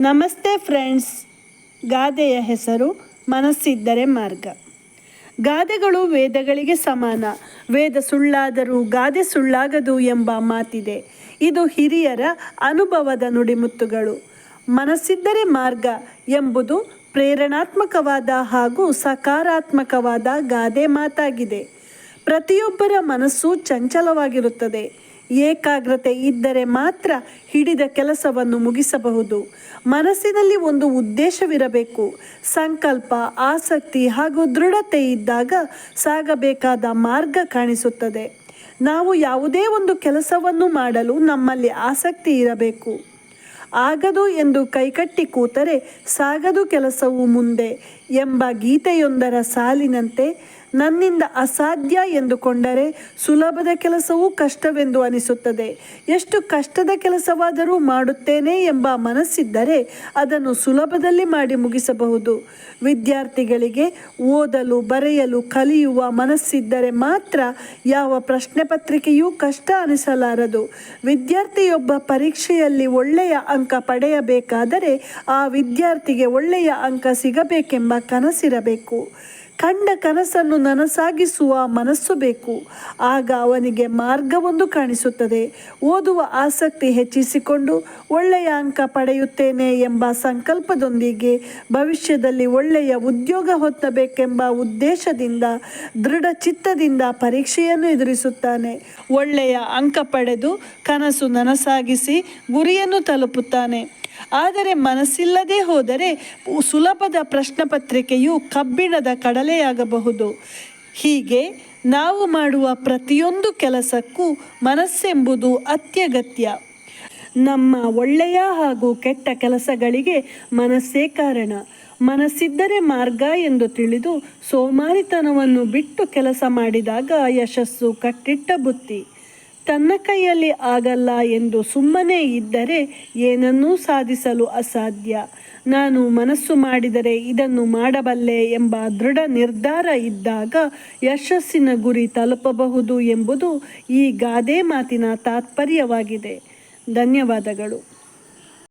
ನಮಸ್ತೆ ಫ್ರೆಂಡ್ಸ್. ಗಾದೆಯ ಹೆಸರು ಮನಸ್ಸಿದ್ದರೆ ಮಾರ್ಗ. ಗಾದೆಗಳು ವೇದಗಳಿಗೆ ಸಮಾನ. ವೇದ ಸುಳ್ಳಾದರೂ ಗಾದೆ ಸುಳ್ಳಾಗದು ಎಂಬ ಮಾತಿದೆ. ಇದು ಹಿರಿಯರ ಅನುಭವದ ನುಡಿಮುತ್ತುಗಳು. ಮನಸ್ಸಿದ್ದರೆ ಮಾರ್ಗ ಎಂಬುದು ಪ್ರೇರಣಾತ್ಮಕವಾದ ಹಾಗೂ ಸಕಾರಾತ್ಮಕವಾದ ಗಾದೆ ಮಾತಾಗಿದೆ. ಪ್ರತಿಯೊಬ್ಬರ ಮನಸ್ಸು ಚಂಚಲವಾಗಿರುತ್ತದೆ. ಏಕಾಗ್ರತೆ ಇದ್ದರೆ ಮಾತ್ರ ಹಿಡಿದ ಕೆಲಸವನ್ನು ಮುಗಿಸಬಹುದು. ಮನಸ್ಸಿನಲ್ಲಿ ಒಂದು ಉದ್ದೇಶವಿರಬೇಕು. ಸಂಕಲ್ಪ, ಆಸಕ್ತಿ ಹಾಗೂ ದೃಢತೆ ಇದ್ದಾಗ ಸಾಗಬೇಕಾದ ಮಾರ್ಗ ಕಾಣಿಸುತ್ತದೆ. ನಾವು ಯಾವುದೇ ಒಂದು ಕೆಲಸವನ್ನು ಮಾಡಲು ನಮ್ಮಲ್ಲಿ ಆಸಕ್ತಿ ಇರಬೇಕು. ಆಗದು ಎಂದು ಕೈಕಟ್ಟಿ ಕೂತರೆ ಸಾಗದು ಕೆಲಸವು ಮುಂದೆ ಎಂಬ ಗೀತೆಯೊಂದರ ಸಾಲಿನಂತೆ ನನ್ನಿಂದ ಅಸಾಧ್ಯ ಎಂದುಕೊಂಡರೆ ಸುಲಭದ ಕೆಲಸವೂ ಕಷ್ಟವೆಂದು ಅನಿಸುತ್ತದೆ. ಎಷ್ಟು ಕಷ್ಟದ ಕೆಲಸವಾದರೂ ಮಾಡುತ್ತೇನೆ ಎಂಬ ಮನಸ್ಸಿದ್ದರೆ ಅದನ್ನು ಸುಲಭದಲ್ಲಿ ಮಾಡಿ ಮುಗಿಸಬಹುದು. ವಿದ್ಯಾರ್ಥಿಗಳಿಗೆ ಓದಲು, ಬರೆಯಲು, ಕಲಿಯುವ ಮನಸ್ಸಿದ್ದರೆ ಮಾತ್ರ ಯಾವ ಪ್ರಶ್ನೆ ಪತ್ರಿಕೆಯೂ ಕಷ್ಟ ಅನಿಸಲಾರದು. ವಿದ್ಯಾರ್ಥಿಯೊಬ್ಬ ಪರೀಕ್ಷೆಯಲ್ಲಿ ಒಳ್ಳೆಯ ಅಂಕ ಪಡೆಯಬೇಕಾದರೆ ಆ ವಿದ್ಯಾರ್ಥಿಗೆ ಒಳ್ಳೆಯ ಅಂಕ ಸಿಗಬೇಕೆಂಬ ಕನಸಿರಬೇಕು. ಕಂಡ ಕನಸನ್ನು ನನಸಾಗಿಸುವ ಮನಸ್ಸು ಬೇಕು. ಆಗ ಅವನಿಗೆ ಮಾರ್ಗವೊಂದು ಕಾಣಿಸುತ್ತದೆ. ಓದುವ ಆಸಕ್ತಿ ಹೆಚ್ಚಿಸಿಕೊಂಡು ಒಳ್ಳೆಯ ಅಂಕ ಪಡೆಯುತ್ತೇನೆ ಎಂಬ ಸಂಕಲ್ಪದೊಂದಿಗೆ ಭವಿಷ್ಯದಲ್ಲಿ ಒಳ್ಳೆಯ ಉದ್ಯೋಗ ಹೊಂದಬೇಕೆಂಬ ಉದ್ದೇಶದಿಂದ ದೃಢ ಚಿತ್ತದಿಂದ ಪರೀಕ್ಷೆಯನ್ನು ಎದುರಿಸುತ್ತಾನೆ. ಒಳ್ಳೆಯ ಅಂಕ ಪಡೆದು ಕನಸು ನನಸಾಗಿಸಿ ಗುರಿಯನ್ನು ತಲುಪುತ್ತಾನೆ. ಆದರೆ ಮನಸ್ಸಿಲ್ಲದೆ ಹೋದರೆ ಸುಲಭದ ಪ್ರಶ್ನೆ ಪತ್ರಿಕೆಯು ಕಬ್ಬಿಣದ ಕಡಲೆಯಾಗಬಹುದು. ಹೀಗೆ ನಾವು ಮಾಡುವ ಪ್ರತಿಯೊಂದು ಕೆಲಸಕ್ಕೂ ಮನಸ್ಸೆಂಬುದು ಅತ್ಯಗತ್ಯ. ನಮ್ಮ ಒಳ್ಳೆಯ ಹಾಗೂ ಕೆಟ್ಟ ಕೆಲಸಗಳಿಗೆ ಮನಸ್ಸೇ ಕಾರಣ. ಮನಸ್ಸಿದ್ದರೆ ಮಾರ್ಗ ಎಂದು ತಿಳಿದು ಸೋಮಾರಿತನವನ್ನು ಬಿಟ್ಟು ಕೆಲಸ ಮಾಡಿದಾಗ ಯಶಸ್ಸು ಕಟ್ಟಿಟ್ಟ ಬುತ್ತಿ. ತನ್ನ ಕೈಯಲ್ಲಿ ಆಗಲ್ಲ ಎಂದು ಸುಮ್ಮನೆ ಇದ್ದರೆ ಏನನ್ನೂ ಸಾಧಿಸಲು ಅಸಾಧ್ಯ. ನಾನು ಮನಸ್ಸು ಮಾಡಿದರೆ ಇದನ್ನು ಮಾಡಬಲ್ಲೆ ಎಂಬ ದೃಢ ನಿರ್ಧಾರ ಇದ್ದಾಗ ಯಶಸ್ಸಿನ ಗುರಿ ತಲುಪಬಹುದು ಎಂಬುದು ಈ ಗಾದೆ ಮಾತಿನ ತಾತ್ಪರ್ಯವಾಗಿದೆ. ಧನ್ಯವಾದಗಳು.